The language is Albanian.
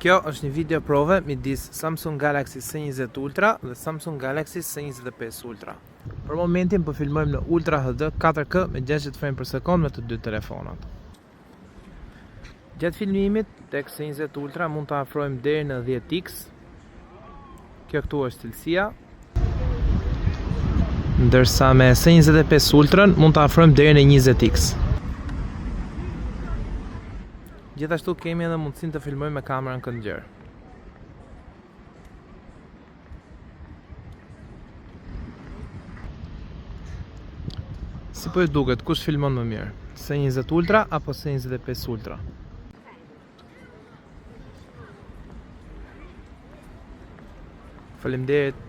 Kjo është një video prove midis Samsung Galaxy S20 Ultra dhe Samsung Galaxy S25 Ultra. Për momentin po filmojmë në Ultra HD 4K me 60 frame për sekond me të dy telefonat. Gjatë filmimit tek S20 Ultra mund të afrojmë deri në 10x. Kjo këtu është cilësia. Ndërsa me S25 Ultra mund të afrojmë deri në 20x. Gjithashtu kemi edhe mundësinë të filmojmë me kamerën këndgjër. Si po ju duket, kush filmon më mirë? S20 Ultra apo S25 Ultra? Faleminderit.